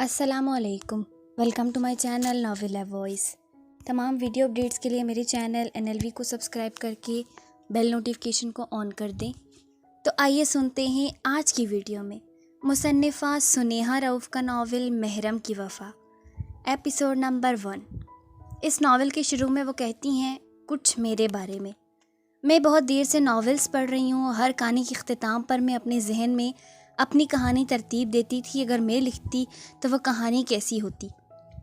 السلام علیکم، welcome to my channel novel a voice. تمام ویڈیو اپڈیٹس کے لیے میرے چینل NLV کو سبسکرائب کر کے بیل نوٹیفیکیشن کو آن کر دیں۔ تو آئیے سنتے ہیں آج کی ویڈیو میں مصنفہ سنیہا رؤف کا ناول محرم کی وفا، ایپیسوڈ نمبر 1۔ اس ناول کے شروع میں وہ کہتی ہیں کچھ میرے بارے میں بہت دیر سے ناولز پڑھ رہی ہوں۔ ہر کہانی کے اختتام پر میں اپنے ذہن میں اپنی کہانی ترتیب دیتی تھی، اگر میں لکھتی تو وہ کہانی کیسی ہوتی،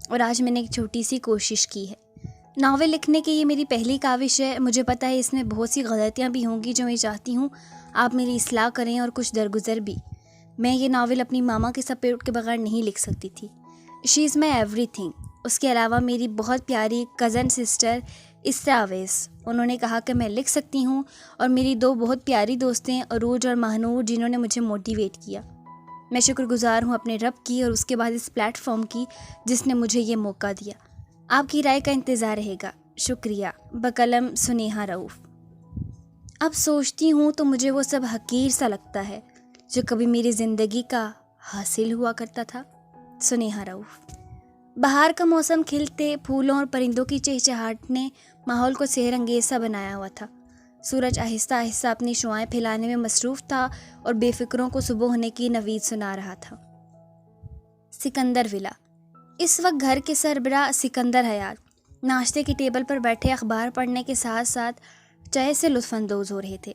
اور آج میں نے ایک چھوٹی سی کوشش کی ہے۔ ناول لکھنے کی یہ میری پہلی کاوش ہے۔ مجھے پتہ ہے اس میں بہت سی غلطیاں بھی ہوں گی جو میں چاہتی ہوں آپ میری اصلاح کریں، اور کچھ درگزر بھی۔ میں یہ ناول اپنی ماما کے سپورٹ کے بغیر نہیں لکھ سکتی تھی۔ شی از مائی ایوری تھنگ۔ اس کے علاوہ میری بہت پیاری کزن سسٹر اسرا اویس، انہوں نے کہا کہ میں لکھ سکتی ہوں، اور میری 2 بہت پیاری دوستیں عروج اور مہنور، جنہوں نے مجھے موٹیویٹ کیا۔ میں شکر گزار ہوں اپنے رب کی اور اس کے بعد اس پلیٹ فارم کی جس نے مجھے یہ موقع دیا۔ آپ کی رائے کا انتظار رہے گا۔ شکریہ۔ بقلم سنیہا رؤف۔ اب سوچتی ہوں تو مجھے وہ سب حقیر سا لگتا ہے جو کبھی میری زندگی کا حاصل ہوا کرتا تھا۔ سنیہا رؤف۔ بہار کا موسم کھلتے پھولوں اور پرندوں کی چہچہاہٹ نے ماحول کو سحر انگیز سا بنایا ہوا تھا۔ سورج آہستہ آہستہ اپنی شعاعیں پھیلانے میں مصروف تھا اور بے فکروں کو صبح ہونے کی نوید سنا رہا تھا۔ سکندر ولا۔ اس وقت گھر کے سربراہ سکندر حیات ناشتے کی ٹیبل پر بیٹھے اخبار پڑھنے کے ساتھ ساتھ چائے سے لطف اندوز ہو رہے تھے۔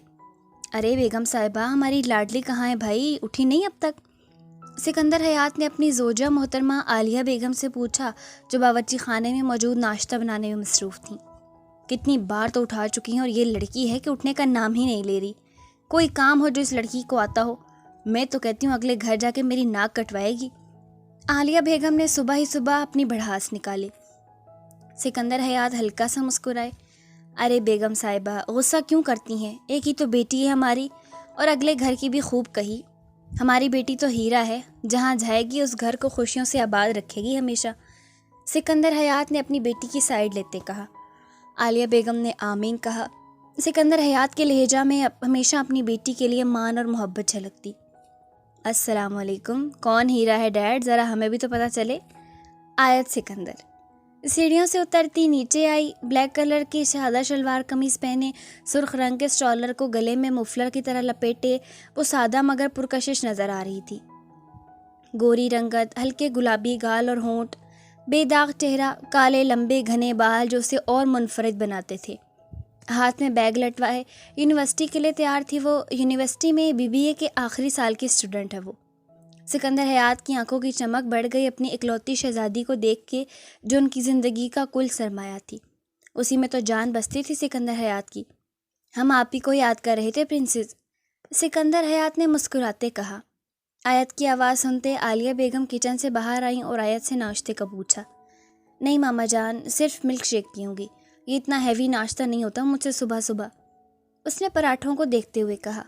ارے بیگم صاحبہ، ہماری لاڈلی کہاں ہے بھائی؟ اٹھی نہیں اب تک؟ سکندر حیات نے اپنی زوجہ محترمہ عالیہ بیگم سے پوچھا، جو باورچی خانے میں موجود ناشتہ بنانے میں مصروف تھیں۔ کتنی بار تو اٹھا چکی ہیں، اور یہ لڑکی ہے کہ اٹھنے کا نام ہی نہیں لے رہی۔ کوئی کام ہو جو اس لڑکی کو آتا ہو۔ میں تو کہتی ہوں اگلے گھر جا کے میری ناک کٹوائے گی۔ عالیہ بیگم نے صبح ہی صبح اپنی بڑھاس نکالی۔ سکندر حیات ہلکا سا مسکرائے۔ ارے بیگم صاحبہ، غصہ کیوں کرتی ہیں؟ ایک ہی تو بیٹی ہے ہماری، اور اگلے گھر کی بھی خوب کہی۔ ہماری بیٹی تو ہیرا ہے، جہاں جائے گی اس گھر کو خوشیوں سے آباد رکھے گی ہمیشہ۔ سکندر حیات نے اپنی بیٹی کی سائیڈ لیتے کہا۔ عالیہ بیگم نے آمین کہا۔ سکندر حیات کے لہجہ میں ہمیشہ اپنی بیٹی کے لیے مان اور محبت جھلکتی۔ السلام علیکم۔ کون ہیرا ہے ڈیڈ؟ ذرا ہمیں بھی تو پتہ چلے۔ آیت سکندر سیڑھیوں سے اترتی نیچے آئی۔ بلیک کلر کی سادہ شلوار قمیض پہنے، سرخ رنگ کے اسٹالر کو گلے میں مفلر کی طرح لپیٹے، وہ سادہ مگر پرکشش نظر آ رہی تھی۔ گوری رنگت، ہلکے گلابی گال اور ہونٹ، بے داغ چہرہ، کالے لمبے گھنے بال جو اسے اور منفرد بناتے تھے۔ ہاتھ میں بیگ لٹوائے یونیورسٹی کے لیے تیار تھی۔ وہ یونیورسٹی میں BBA کے آخری سال کی اسٹوڈنٹ ہے۔ وہ سکندر حیات کی آنکھوں کی چمک بڑھ گئی اپنی اکلوتی شہزادی کو دیکھ کے، جو ان کی زندگی کا کل سرمایہ تھی۔ اسی میں تو جان بستی تھی سکندر حیات کی۔ ہم آپ ہی کو یاد کر رہے تھے پرنسس، سکندر حیات نے مسکراتے کہا۔ آیت کی آواز سنتے عالیہ بیگم کچن سے باہر آئیں اور آیت سے ناشتے کا پوچھا۔ نہیں ماما جان، صرف ملک شیک پیوں گی، یہ اتنا ہیوی ناشتہ نہیں ہوتا مجھ سے صبح صبح، اس نے پراٹھوں کو دیکھتے ہوئے کہا۔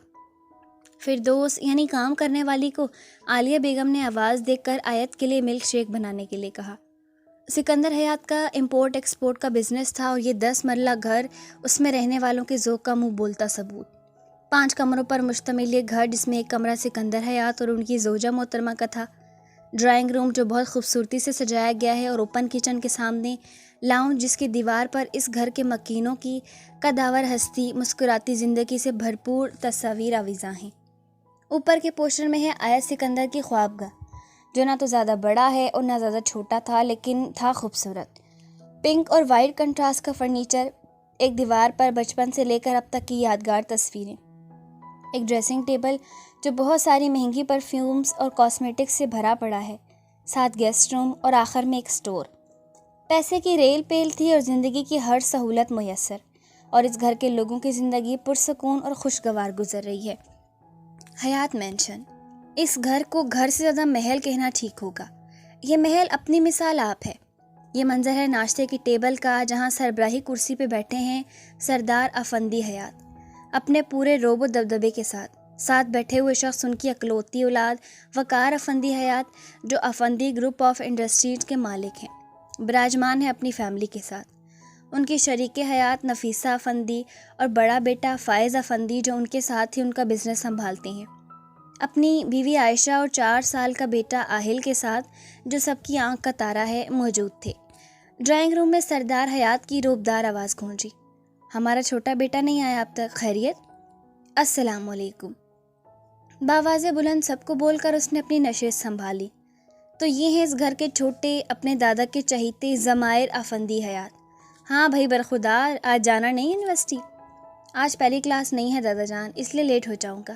فردوس یعنی کام کرنے والی کو عالیہ بیگم نے آواز دے کر آیت کے لیے ملک شیک بنانے کے لیے کہا۔ سکندر حیات کا امپورٹ ایکسپورٹ کا بزنس تھا، اور یہ 10 مرلہ گھر اس میں رہنے والوں کے ذوق کا منہ بولتا ثبوت۔ 5 کمروں پر مشتمل یہ گھر، جس میں ایک کمرہ سکندر حیات اور ان کی زوجہ محترمہ کا تھا، ڈرائنگ روم جو بہت خوبصورتی سے سجایا گیا ہے، اور اوپن کچن کے سامنے لاؤنج جس کی دیوار پر اس گھر کے مکینوں کی قداور ہستی، مسکراتی زندگی سے بھرپور تصاویر آویزاں ہیں۔ اوپر کے پوسٹر میں ہے آیت سکندر کی خوابگاہ، جو نہ تو زیادہ بڑا ہے اور نہ زیادہ چھوٹا تھا، لیکن تھا خوبصورت۔ پنک اور وائٹ کنٹراسٹ کا فرنیچر، ایک دیوار پر بچپن سے لے کر اب تک کی یادگار تصویریں، ایک ڈریسنگ ٹیبل جو بہت ساری مہنگی پرفیومز اور کاسمیٹکس سے بھرا پڑا ہے، 7 گیسٹ روم، اور آخر میں ایک سٹور۔ پیسے کی ریل پیل تھی اور زندگی کی ہر سہولت میسر، اور اس گھر کے لوگوں کی زندگی پرسکون اور خوشگوار گزر رہی ہے۔ حیات مینشن۔ اس گھر کو گھر سے زیادہ محل کہنا ٹھیک ہوگا۔ یہ محل اپنی مثال آپ ہے۔ یہ منظر ہے ناشتے کی ٹیبل کا، جہاں سربراہی کرسی پہ بیٹھے ہیں سردار افندی حیات، اپنے پورے روب و دبدبے کے ساتھ۔ ساتھ بیٹھے ہوئے شخص ان کی اکلوتی اولاد وقار افندی حیات، جو افندی گروپ آف انڈسٹریز کے مالک ہیں، براجمان ہے اپنی فیملی کے ساتھ۔ ان کی شریک حیات نفیسہ افندی اور بڑا بیٹا فائز افندی، جو ان کے ساتھ ہی ان کا بزنس سنبھالتے ہیں۔ اپنی بیوی عائشہ اور 4 سال کا بیٹا آہل کے ساتھ، جو سب کی آنکھ کا تارا ہے، موجود تھے۔ ڈرائنگ روم میں سردار حیات کی روبدار آواز گونجی۔ ہمارا چھوٹا بیٹا نہیں آیا اب تک، خیریت؟ السلام علیکم، بآواز بلند سب کو بول کر اس نے اپنی نشست سنبھالی۔ تو یہ ہیں اس گھر کے چھوٹے، اپنے دادا کے چہیتے ضمائر افندی حیات۔ ہاں بھائی برخودار، آج جانا نہیں یونیورسٹی؟ آج پہلی کلاس نہیں ہے دادا جان، اس لیے لیٹ ہو جاؤں گا۔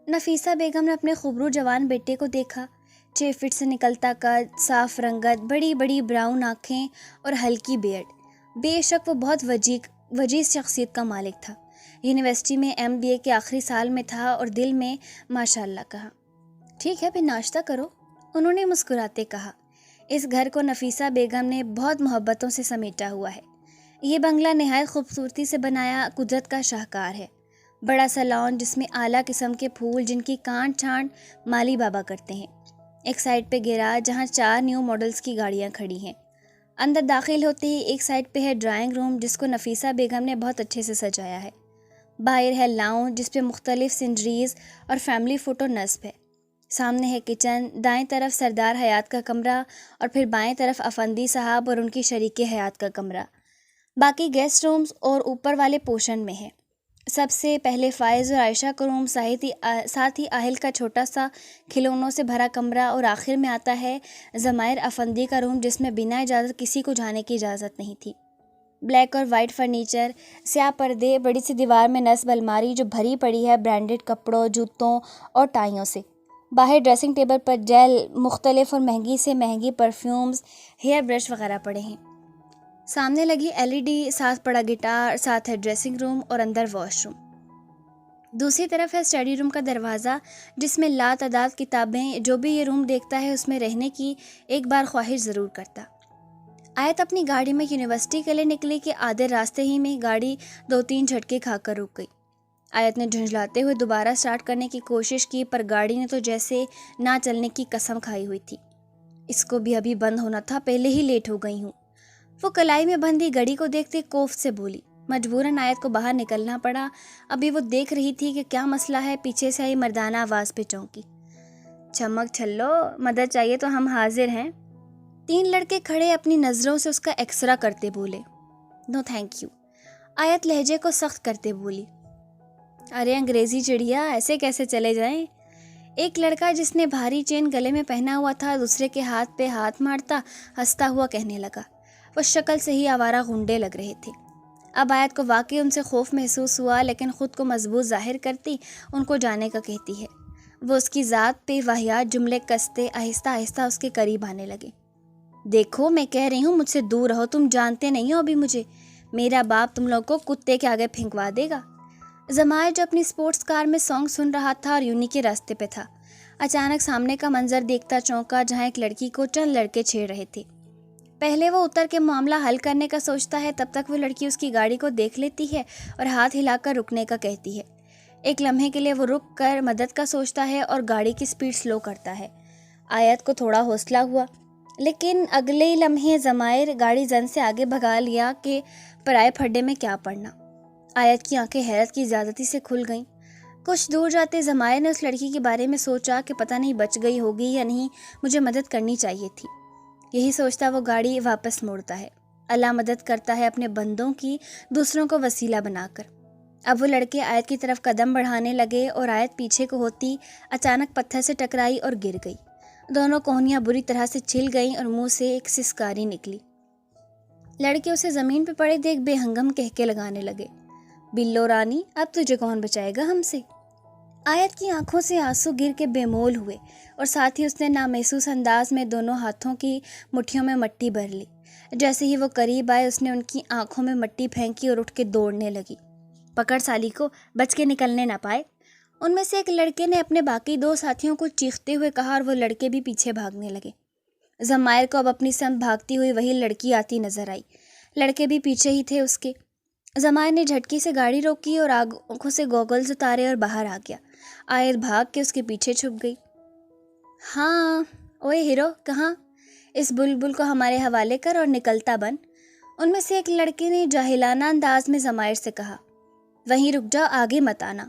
نفیسہ بیگم نے اپنے خوبرو جوان بیٹے کو دیکھا۔ 6 فٹ سے نکلتا قد، صاف رنگت، بڑی بڑی براؤن آنکھیں اور ہلکی بیئرڈ۔ بے شک وہ بہت وجیز شخصیت کا مالک تھا۔ یونیورسٹی میں MBA کے آخری سال میں تھا اور دل میں ماشاءاللہ کہا۔ ٹھیک ہے پھر ناشتہ کرو، انہوں نے مسکراتے کہا۔ اس گھر کو نفیسہ بیگم نے بہت محبتوں سے سمیٹا ہوا ہے۔ یہ بنگلہ نہایت خوبصورتی سے بنایا قدرت کا شاہکار ہے۔ بڑا سا لان جس میں اعلیٰ قسم کے پھول جن کی کانٹ چھانٹ مالی بابا کرتے ہیں۔ ایک سائڈ پہ گیراج جہاں 4 نیو ماڈلز کی گاڑیاں کھڑی ہیں۔ اندر داخل ہوتے ہی ایک سائڈ پہ ہے ڈرائنگ روم جس کو نفیسہ بیگم نے بہت اچھے سے سجایا ہے۔ باہر ہے لاؤنج جس پہ مختلف سینریز اور فیملی فوٹو نصب ہے۔ سامنے ہے کچن، دائیں طرف سردار حیات کا کمرہ اور پھر بائیں طرف افندی صاحب اور ان کی شریک حیات کا کمرہ۔ باقی گیسٹ رومز اور اوپر والے پورشن میں ہے۔ سب سے پہلے فائز اور عائشہ کا روم، ساتھ ہی آہل کا چھوٹا سا کھلونوں سے بھرا کمرہ، اور آخر میں آتا ہے ضمائر افندی کا روم جس میں بنا اجازت کسی کو جانے کی اجازت نہیں تھی۔ بلیک اور وائٹ فرنیچر، سیاہ پردے، بڑی سی دیوار میں نصب الماری جو بھری پڑی ہے برانڈڈ کپڑوں، جوتوں اور ٹائیوں سے۔ باہر ڈریسنگ ٹیبل پر جیل، مختلف اور مہنگی سے مہنگی پرفیومز، ہیئر برش وغیرہ پڑے ہیں۔ سامنے لگی LED، ساتھ پڑا گٹار، ساتھ ہے ڈریسنگ روم اور اندر واش روم۔ دوسری طرف ہے اسٹڈی روم کا دروازہ جس میں لاتعداد کتابیں۔ جو بھی یہ روم دیکھتا ہے اس میں رہنے کی ایک بار خواہش ضرور کرتا۔ آیت اپنی گاڑی میں یونیورسٹی کے لیے نکلی کہ آدھے راستے ہی میں گاڑی 2-3 جھٹکے کھا کر رک گئی۔ آیت نے جھنجھلاتے ہوئے دوبارہ سٹارٹ کرنے کی کوشش کی، پر گاڑی نے تو جیسے نہ چلنے کی قسم کھائی ہوئی تھی۔ اس کو بھی ابھی بند ہونا تھا، پہلے ہی لیٹ ہو گئی ہوں۔ وہ کلائی میں بندھی گھڑی کو دیکھتے کوفت سے بولی۔ مجبوراً آیت کو باہر نکلنا پڑا۔ ابھی وہ دیکھ رہی تھی کہ کیا مسئلہ ہے، پیچھے سے آئی مردانہ آواز پہ چونکی۔ چمک چھلو، مدد چاہیے تو ہم حاضر ہیں۔ 3 لڑکے کھڑے اپنی نظروں سے اس کا ایکسرا کرتے بولے۔ نو تھینک یو، آیت لہجے کو سخت کرتے بولی۔ ارے انگریزی چڑیا، ایسے کیسے چلے جائیں؟ ایک لڑکا جس نے بھاری چین گلے میں پہنا ہوا تھا دوسرے کے ہاتھ پہ ہاتھ مارتا ہنستا ہوا کہنے لگا۔ وہ شکل سے ہی آوارہ غنڈے لگ رہے تھے۔ اب آیت کو واقعی ان سے خوف محسوس ہوا، لیکن خود کو مضبوط ظاہر کرتی ان کو جانے کا کہتی ہے۔ وہ اس کی ذات پہ واہیات جملے کستے آہستہ آہستہ اس کے قریب آنے لگے۔ دیکھو میں کہہ رہی ہوں مجھ سے دور رہو، تم جانتے نہیں ہو ابھی مجھے، میرا باپ تم لوگ کو کتے کے آگے پھینکوا دے گا۔ ضمائر جو اپنی سپورٹس کار میں سانگ سن رہا تھا اور یونی کے راستے پہ تھا، اچانک سامنے کا منظر دیکھتا چونکا جہاں ایک لڑکی کو چند لڑکے چھیڑ رہے تھے۔ پہلے وہ اتر کے معاملہ حل کرنے کا سوچتا ہے، تب تک وہ لڑکی اس کی گاڑی کو دیکھ لیتی ہے اور ہاتھ ہلا کر رکنے کا کہتی ہے۔ ایک لمحے کے لیے وہ رک کر مدد کا سوچتا ہے اور گاڑی کی سپیڈ سلو کرتا ہے۔ آیت کو تھوڑا حوصلہ ہوا، لیکن اگلے ہی لمحے ضمائر گاڑی زن سے آگے بھگا لیا کہ پرائے پھڈے میں کیا پڑنا۔ آیت کی آنکھیں حیرت کی زیادتی سے کھل گئیں۔ کچھ دور جاتے ضمائر نے اس لڑکی کے بارے میں سوچا کہ پتہ نہیں بچ گئی ہوگی یا نہیں، مجھے مدد کرنی چاہیے تھی۔ یہی سوچتا وہ گاڑی واپس موڑتا ہے۔ اللہ مدد کرتا ہے اپنے بندوں کی، دوسروں کو وسیلہ بنا کر۔ اب وہ لڑکے آیت کی طرف قدم بڑھانے لگے اور آیت پیچھے کو ہوتی اچانک پتھر سے ٹکرائی اور گر گئی۔ دونوں کوہنیاں بری طرح سے چھل گئیں اور منہ سے ایک سسکاری نکلی۔ لڑکے اسے زمین پہ پڑے دیکھ بے ہنگم کہکے لگانے لگے۔ بلو رانی، اب تجھے کون بچائے گا ہم سے؟ آیت کی آنکھوں سے آنسو گر کے بے مول ہوئے اور ساتھ ہی اس نے نامحسوس انداز میں دونوں ہاتھوں کی مٹھیوں میں مٹی بھر لی۔ جیسے ہی وہ قریب آئے اس نے ان کی آنکھوں میں مٹی پھینکی اور اٹھ کے دوڑنے لگی۔ پکڑ سالی کو، بچ کے نکلنے نہ پائے، ان میں سے ایک لڑکے نے اپنے باقی 2 ساتھیوں کو چیختے ہوئے کہا اور وہ لڑکے بھی پیچھے بھاگنے لگے۔ ضمائر کو اب اپنی سمت بھاگتی ہوئی وہی لڑکی آتی نظر آئی۔ لڑکے بھی پیچھے ہی تھے اس کے۔ ضمائر نے جھٹکی سے گاڑی روکی اور آنکھوں سے گوگلز اتارے اور باہر آ گیا۔ آیت بھاگ کے اس کے پیچھے چھپ گئی۔ ہاں اوے ہیرو، کہاں؟ اس بلبل کو ہمارے حوالے کر اور نکلتا بن، ان میں سے ایک لڑکے نے جاہلانہ انداز میں ضمائر سے کہا۔ وہیں رک جاؤ، آگے مت آنا۔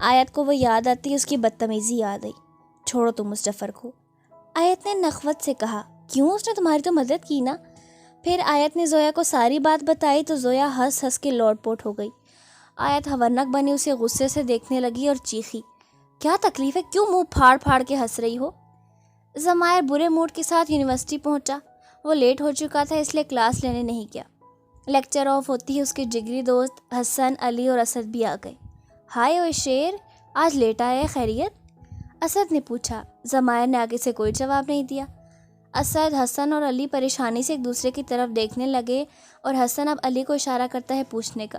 آیت کو وہ یاد آتی، اس کی بدتمیزی یاد آئی۔ چھوڑو تم اس جعفر کو، آیت نے نخوت سے کہا۔ کیوں؟ اس نے تمہاری تو مدد کی نا۔ پھر آیت نے زویا کو ساری بات بتائی تو زویا ہنس ہنس کے لوٹ پوٹ ہو گئی۔ آیت حورنک بنی اسے غصے سے دیکھنے لگی اور چیخی، کیا تکلیف ہے؟ کیوں منہ پھاڑ پھاڑ کے ہنس رہی ہو؟ ضمائر برے موڈ کے ساتھ یونیورسٹی پہنچا۔ وہ لیٹ ہو چکا تھا اس لیے کلاس لینے نہیں گیا۔ لیکچر آف ہوتی ہی اس کے جگری دوست حسن، علی اور اسد بھی آ گئے۔ ہائے اوے شیر، آج لیٹ آیا ہے، خیریت؟ اسد نے پوچھا۔ ضمائر نے آگے سے کوئی جواب نہیں دیا۔ اسد، حسن اور علی پریشانی سے ایک دوسرے کی طرف دیکھنے لگے اور حسن اب علی کو اشارہ کرتا ہے پوچھنے کا۔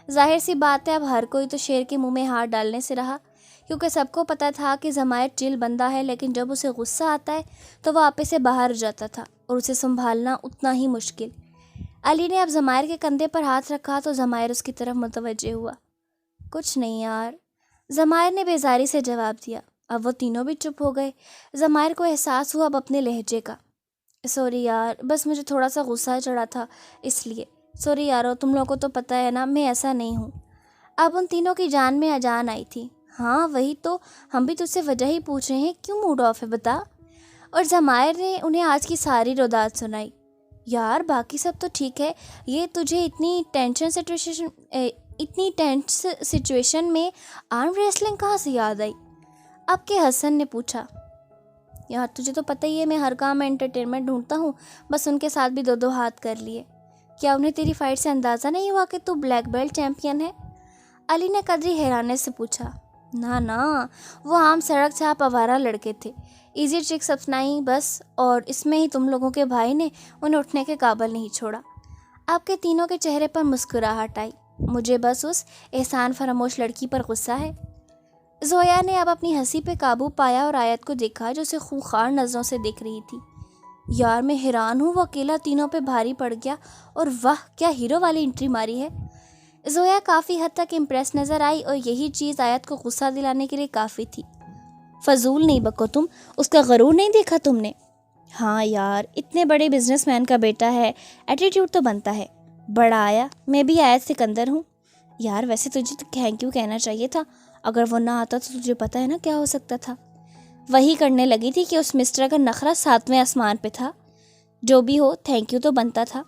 ظاہر سی بات ہے اب ہر کوئی تو شیر کے منہ میں ہاتھ ڈالنے سے رہا، کیونکہ سب کو پتہ تھا کہ ضمائر چل بندہ ہے، لیکن جب اسے غصہ آتا ہے تو وہ آپے سے باہر ہو جاتا تھا اور اسے سنبھالنا اتنا ہی مشکل۔ علی نے اب ضمائر کے کندھے پر ہاتھ رکھا تو ضمائر اس کی طرف متوجہ ہوا۔ کچھ نہیں یار، ضمائر نے بیزاری سے جواب دیا۔ اب وہ تینوں بھی چپ ہو گئے۔ ضمائر کو احساس ہوا اب اپنے لہجے کا۔ سوری یار، بس مجھے تھوڑا سا غصہ چڑھا تھا اس لیے۔ سوری یارو، تم لوگوں کو تو پتہ ہے نا میں ایسا نہیں ہوں۔ اب ان تینوں کی جان میں اجان آئی تھی۔ ہاں وہی تو، ہم بھی تجھ سے وجہ ہی پوچھ رہے ہیں، کیوں موڈ آف ہے بتا؟ اور ضمائر نے انہیں آج کی ساری روداد سنائی۔ یار باقی سب تو ٹھیک ہے، یہ تجھے اتنی ٹینس سچویشن میں آرم ریسلنگ کہاں سے یاد آئی؟ اب کے حسن نے پوچھا۔ یار تجھے تو پتہ ہی ہے میں ہر کام میں انٹرٹینمنٹ ڈھونڈتا ہوں، بس ان کے ساتھ بھی دو دو ہاتھ کر لیے۔ کیا انہیں تیری فائٹ سے اندازہ نہیں ہوا کہ تو بلیک بیلٹ چیمپئن ہے؟ علی نے قدری حیرانے سے پوچھا۔ نا وہ عام سڑک چھاپ آوارہ لڑکے تھے، ایزی ٹرکس اپنائی بس، اور اس میں ہی تم لوگوں کے بھائی نے انہیں اٹھنے کے قابل نہیں چھوڑا۔ آپ کے تینوں کے چہرے پر مسکراہٹ آئی۔ مجھے بس اس احسان فراموش لڑکی پر غصہ ہے۔ زویا نے اب اپنی ہنسی پہ قابو پایا اور آیت کو دیکھا جو اسے خوخار نظروں سے دیکھ رہی تھی۔ یار میں حیران ہوں، وہ اکیلا تینوں پہ بھاری پڑ گیا، اور واہ کیا ہیرو والی انٹری ماری ہے۔ زویا کافی حد تک امپریس نظر آئی اور یہی چیز آیت کو غصہ دلانے کے لیے کافی تھی۔ فضول نہیں بکو تم، اس کا غرور نہیں دیکھا تم نے؟ ہاں یار، اتنے بڑے بزنس مین کا بیٹا ہے، ایٹیٹیوڈ تو بنتا ہے۔ بڑا آیا، میں بھی آیت سکندر ہوں۔ یار ویسے تجھے تو تھینک یو کہنا چاہیے تھا، اگر وہ نہ آتا تو تجھے پتہ ہے نا کیا ہو سکتا تھا۔ وہی کرنے لگی تھی کہ اس مسٹر کا نخرہ 7ویں آسمان پہ تھا۔ جو بھی ہو تھینک یو تو بنتا تھا۔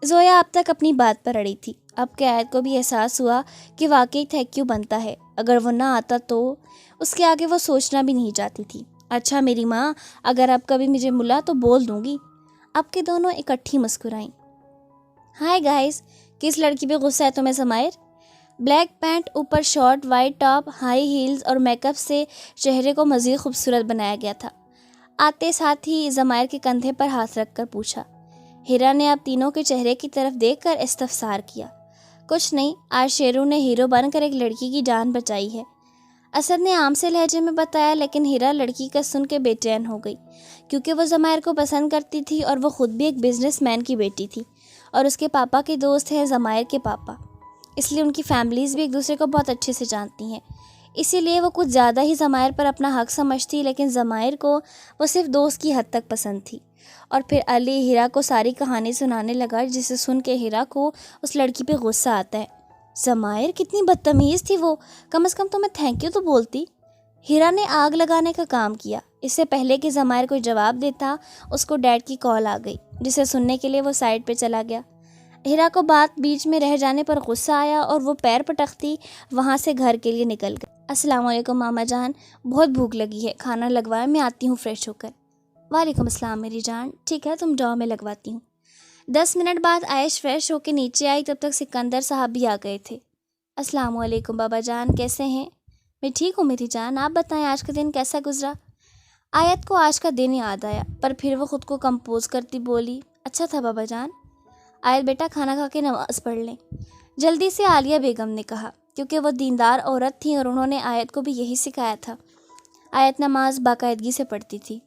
زویا اب تک اپنی بات پر اڑی تھی، اب کہ آیت کو بھی احساس ہوا کہ واقعی تھینک یو بنتا ہے، اگر وہ نہ آتا تو اس کے آگے وہ سوچنا بھی نہیں چاہتی تھی۔ اچھا میری ماں، اگر اب کبھی مجھے ملا تو بول دوں گی۔ اب کے دونوں اکٹھی مسکرائیں۔ ہائے گائز، کس لڑکی پہ غصہ ہے تمہیں ضمائر؟ بلیک پینٹ، اوپر short white top, high heels اور میک اپ سے چہرے کو مزید خوبصورت بنایا گیا تھا۔ آتے ساتھ ہی ضمائر کے کندھے پر ہاتھ رکھ کر پوچھا۔ ہیرا نے اب تینوں کے چہرے کی طرف دیکھ کر استفسار کیا۔ کچھ نہیں، آج شیرو نے ہیرو بن کر ایک لڑکی کی جان بچائی ہے۔ اسد نے عام سے لہجے میں بتایا، لیکن ہیرا لڑکی کا سن کے بے چین ہو گئی، کیونکہ وہ ضمائر کو پسند کرتی تھی اور وہ خود بھی ایک بزنس مین کی بیٹی تھی، اور اس کے پاپا کے دوست ہیں ضمائر کے پاپا، اس لیے ان کی فیملیز بھی ایک دوسرے کو بہت اچھے سے جانتی ہیں۔ اسی لیے وہ کچھ زیادہ ہی ضمائر پر اپنا حق سمجھتی، لیکن ضمائر کو وہ صرف دوست کی حد تک پسند تھی۔ اور پھر علی ہیرا کو ساری کہانی سنانے لگا، جسے سن کے ہیرا کو اس لڑکی پہ غصہ آتا ہے۔ ضمائر کتنی بدتمیز تھی وہ، کم از کم تو میں تھینک یو تو بولتی۔ ہیرا نے آگ لگانے کا کام کیا۔ اس سے پہلے کہ ضمائر کوئی جواب دیتا، اس کو ڈیڈ کی کال آ گئی، جسے سننے کے لیے وہ سائڈ پہ چلا گیا۔ ہیرا کو بات بیچ میں رہ جانے پر غصہ آیا اور وہ پیر پٹکتی وہاں سے گھر کے لیے نکل گئی۔ السلام علیکم ماما جان، بہت بھوک لگی ہے، کھانا لگوایا، میں آتی ہوں فریش ہو کر۔ وعلیکم السلام میری جان، ٹھیک ہے تم جاؤ میں لگواتی ہوں۔ 10 منٹ بعد عائش فریش ہو کے نیچے آئی، تب تک سکندر صاحب بھی آ گئے تھے۔ السلام علیکم بابا جان، کیسے ہیں؟ میں ٹھیک ہوں میری جان، آپ بتائیں آج کا دن کیسا گزرا؟ آیت کو آج کا دن یاد آیا، پر پھر وہ خود کو کمپوز کرتی بولی، اچھا تھا بابا جان۔ آیت بیٹا کھانا کھا کے نماز پڑھ لیں، جلدی سے عالیہ بیگم نے کہا، کیونکہ وہ دیندار عورت تھیں اور انہوں نے آیت کو بھی یہی سکھایا تھا۔ آیت نماز باقاعدگی سے پڑھتی تھی۔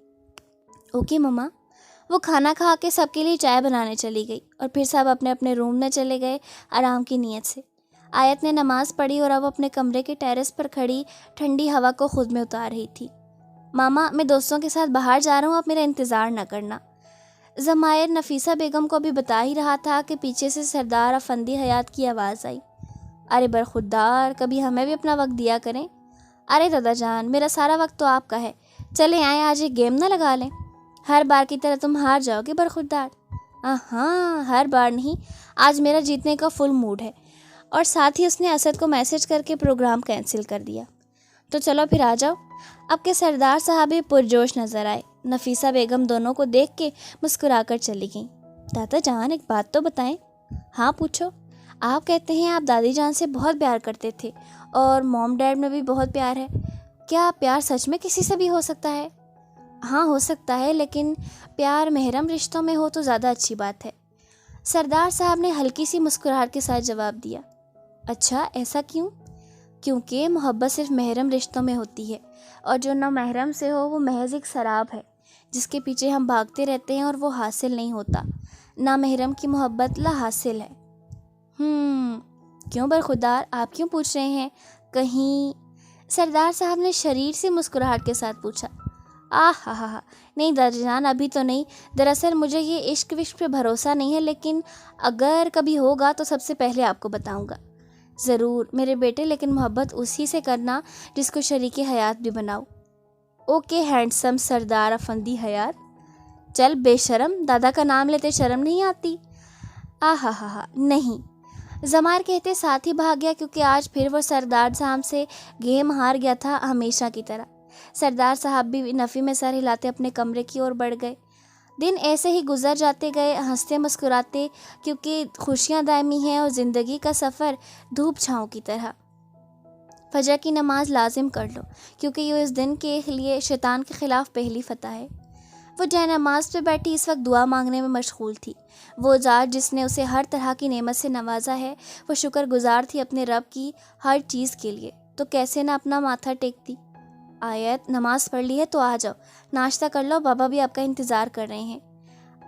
اوکے مما۔ وہ کھانا کھا کے سب کے لیے چائے بنانے چلی گئی اور پھر سب اپنے اپنے روم میں چلے گئے آرام کی نیت سے۔ آیت نے نماز پڑھی اور اب اپنے کمرے کے ٹیرس پر کھڑی ٹھنڈی ہوا کو خود میں اتار رہی تھی۔ ماما میں دوستوں کے ساتھ باہر جا رہا ہوں، آپ میرا انتظار نہ کرنا۔ ضمائر نفیسہ بیگم کو بھی بتا ہی رہا تھا کہ پیچھے سے سردار افندی حیات کی آواز آئی، ارے برخودار، کبھی ہمیں بھی اپنا وقت دیا کریں۔ ارے دادا جان، میرا سارا وقت تو آپ کا ہے، چلے آئیں آج ایک گیم نہ لگا لیں؟ ہر بار کی طرح تم ہار جاؤ گے برخوردار۔ ہاں، ہر بار نہیں، آج میرا جیتنے کا فل موڈ ہے۔ اور ساتھ ہی اس نے اسد کو میسج کر کے پروگرام کینسل کر دیا۔ تو چلو پھر آ جاؤ۔ اب کے سردار صاحب بھی پرجوش نظر آئے۔ نفیسہ بیگم دونوں کو دیکھ کے مسکرا کر چلی گئیں۔ دادا جان ایک بات تو بتائیں۔ ہاں پوچھو۔ آپ کہتے ہیں آپ دادی جان سے بہت پیار کرتے تھے اور موم ڈیڈ میں بھی بہت پیار ہے، کیا پیار سچ میں کسی سے بھی ہو سکتا ہے؟ ہاں ہو سکتا ہے، لیکن پیار محرم رشتوں میں ہو تو زیادہ اچھی بات ہے۔ سردار صاحب نے ہلکی سی مسکراہٹ کے ساتھ جواب دیا۔ اچھا ایسا کیوں؟ کیونکہ محبت صرف محرم رشتوں میں ہوتی ہے، اور جو نہ محرم سے ہو وہ محض ایک سراب ہے جس کے پیچھے ہم بھاگتے رہتے ہیں اور وہ حاصل نہیں ہوتا۔ نہ محرم کی محبت لا حاصل ہے۔ کیوں برخودار، آپ کیوں پوچھ رہے ہیں؟ کہیں؟ سردار صاحب نے شریر سے مسکراہٹ کے ساتھ پوچھا۔ ہاں نہیں دادا جان، ابھی تو نہیں۔ دراصل مجھے یہ عشق وشق پہ بھروسہ نہیں ہے، لیکن اگر کبھی ہوگا تو سب سے پہلے آپ کو بتاؤں گا۔ ضرور میرے بیٹے، لیکن محبت اسی سے کرنا جس کو شریک حیات بھی بناؤ۔ اوکے ہینڈسم سردار افندی حیات۔ چل بے شرم، دادا کا نام لیتے شرم نہیں آتی؟ نہیں، زمار کہتے ساتھ ہی بھاگ گیا، کیونکہ آج پھر وہ سردار صاحب سے گیم ہار گیا تھا ہمیشہ کی طرح۔ سردار صاحب بھی نفی میں سر ہلاتے اپنے کمرے کی اور بڑھ گئے۔ دن ایسے ہی گزر جاتے گئے، ہنستے مسکراتے، کیونکہ خوشیاں دائمی ہیں اور زندگی کا سفر دھوپ چھاؤں کی طرح۔ فجر کی نماز لازم کر لو، کیونکہ یہ اس دن کے لیے شیطان کے خلاف پہلی فتح ہے۔ وہ جائے نماز پہ بیٹھی اس وقت دعا مانگنے میں مشغول تھی۔ وہ ذات جس نے اسے ہر طرح کی نعمت سے نوازا ہے، وہ شکر گزار تھی اپنے رب کی ہر چیز کے لیے، تو کیسے نہ اپنا ماتھا ٹیکتی۔ آیت نماز پڑھ لی ہے تو آ جاؤ، ناشتہ کر لو، بابا بھی آپ کا انتظار کر رہے ہیں۔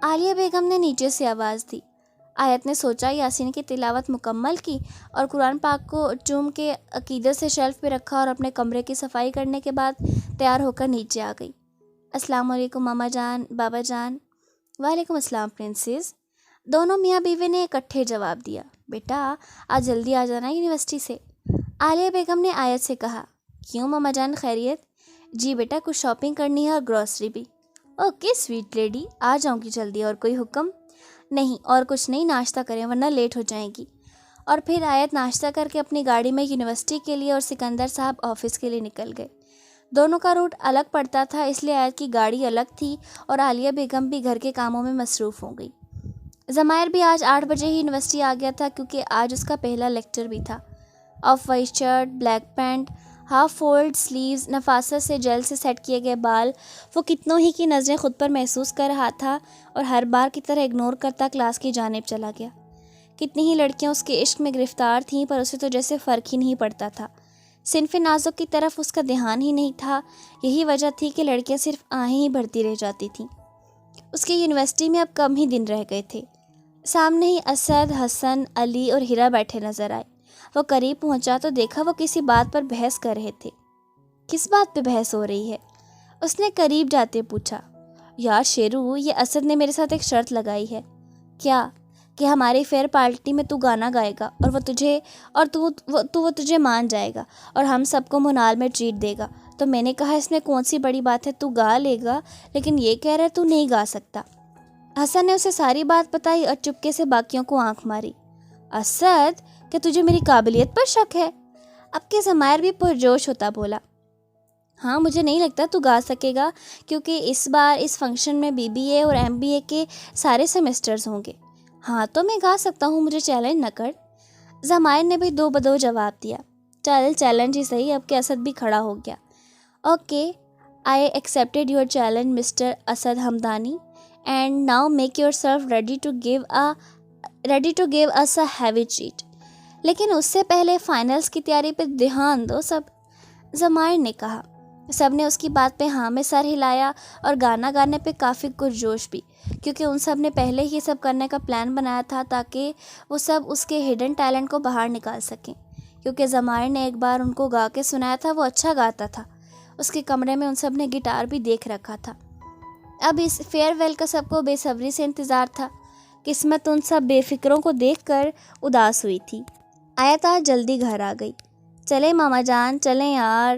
عالیہ بیگم نے نیچے سے آواز دی۔ آیت نے سوچا یاسین کی تلاوت مکمل کی اور قرآن پاک کو چوم کے عقیدت سے شیلف پہ رکھا اور اپنے کمرے کی صفائی کرنے کے بعد تیار ہو کر نیچے آ گئی۔ السلام علیکم ماما جان، بابا جان۔ وعلیکم السلام پرنسس۔ دونوں میاں بیوی نے اکٹھے جواب دیا۔ بیٹا آج جلدی آ جانا یونیورسٹی سے، عالیہ بیگم نے آیت سے کہا۔ کیوں ماما جان، خیریت؟ جی بیٹا کچھ شاپنگ کرنی ہے اور گروسری بھی۔ اوکے سویٹ لیڈی، آ جاؤں گی جلدی، اور کوئی حکم؟ نہیں اور کچھ نہیں، ناشتہ کریں ورنہ لیٹ ہو جائیں گی۔ اور پھر آیت ناشتہ کر کے اپنی گاڑی میں یونیورسٹی کے لیے اور سکندر صاحب آفس کے لیے نکل گئے۔ دونوں کا روٹ الگ پڑتا تھا، اس لیے آیت کی گاڑی الگ تھی اور عالیہ بیگم بھی گھر کے کاموں میں مصروف ہو گئی۔ ضمائر بھی آج 8 بجے ہی یونیورسٹی آ گیا تھا، کیونکہ آج اس کا پہلا لیکچر بھی تھا۔ Off white shirt, black pant, half fold sleeves, نفاست سے جیل سے سیٹ کیے گئے بال، وہ کتنوں ہی کی نظریں خود پر محسوس کر رہا تھا اور ہر بار کی طرح اگنور کرتا کلاس کی جانب چلا گیا۔ کتنی ہی لڑکیاں اس کے عشق میں گرفتار تھیں، پر اسے تو جیسے فرق ہی نہیں پڑتا تھا۔ صنف نازک کی طرف اس کا دھیان ہی نہیں تھا۔ یہی وجہ تھی کہ لڑکیاں صرف آہیں ہی بڑھتی رہ جاتی تھیں۔ اس کی یونیورسٹی میں اب کم ہی دن رہ گئے تھے۔ سامنے ہی اسد، حسن، علی اور ہیرا بیٹھے نظر آئے۔ وہ قریب پہنچا تو دیکھا وہ کسی بات پر بحث کر رہے تھے۔ کس بات پہ بحث ہو رہی ہے؟ اس نے قریب جاتے پوچھا۔ یار شیرو، یہ اسد نے میرے ساتھ ایک شرط لگائی ہے۔ کیا؟ کہ ہماری فیئر پارٹی میں تو گانا گائے گا اور وہ تجھے مان جائے گا اور ہم سب کو منال میں ٹریٹ دے گا۔ تو میں نے کہا اس میں کون سی بڑی بات ہے، تو گا لے گا، لیکن یہ کہہ رہا ہے تو نہیں گا سکتا۔ حسن نے اسے ساری بات بتائی اور چپکے سے باقیوں کو آنکھ ماری۔ اسد، کہ تجھے میری قابلیت پر شک ہے؟ اب کے ضمائر بھی پرجوش ہوتا بولا۔ ہاں مجھے نہیں لگتا تو گا سکے گا، کیونکہ اس بار اس فنکشن میں BBA اور MBA کے سارے سیمسٹرز ہوں گے۔ ہاں تو میں گا سکتا ہوں، مجھے چیلنج نہ کر۔ ضمائر نے بھی دو بدو جواب دیا۔ چیلنج ہی صحیح، اب کہ اسد بھی کھڑا ہو گیا۔ Okay I accepted your challenge mister Asad Hamdani, and now make yourself ready to give us a heavy treat. لیکن اس سے پہلے فائنلز کی تیاری پہ دھیان دو سب، ضمائر نے کہا۔ سب نے اس کی بات پہ ہاں میں سر ہلایا اور گانا گانے پہ کافی پرجوش بھی، کیونکہ ان سب نے پہلے ہی سب کرنے کا پلان بنایا تھا تاکہ وہ سب اس کے ہڈن ٹیلنٹ کو باہر نکال سکیں۔ کیونکہ ضمائر نے ایک بار ان کو گا کے سنایا تھا، وہ اچھا گاتا تھا۔ اس کے کمرے میں ان سب نے گٹار بھی دیکھ رکھا تھا۔ اب اس فیئر ویل کا سب کو بے صبری سے انتظار تھا۔ قسمت ان سب بے فکروں کو دیکھ کر اداس ہوئی تھی۔ آیت آج جلدی گھر آ گئی۔ چلے ماما جان، چلیں یار۔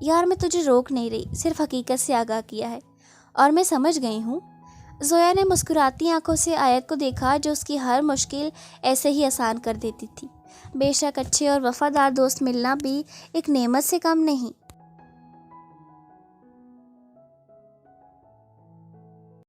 یار میں تجھے روک نہیں رہی، صرف حقیقت سے آگاہ کیا ہے، اور میں سمجھ گئی ہوں۔ زویا نے مسکراتی آنکھوں سے آیت کو دیکھا جو اس کی ہر مشکل ایسے ہی آسان کر دیتی تھی۔ بے شک اچھے اور وفادار دوست ملنا بھی ایک نعمت سے کم نہیں،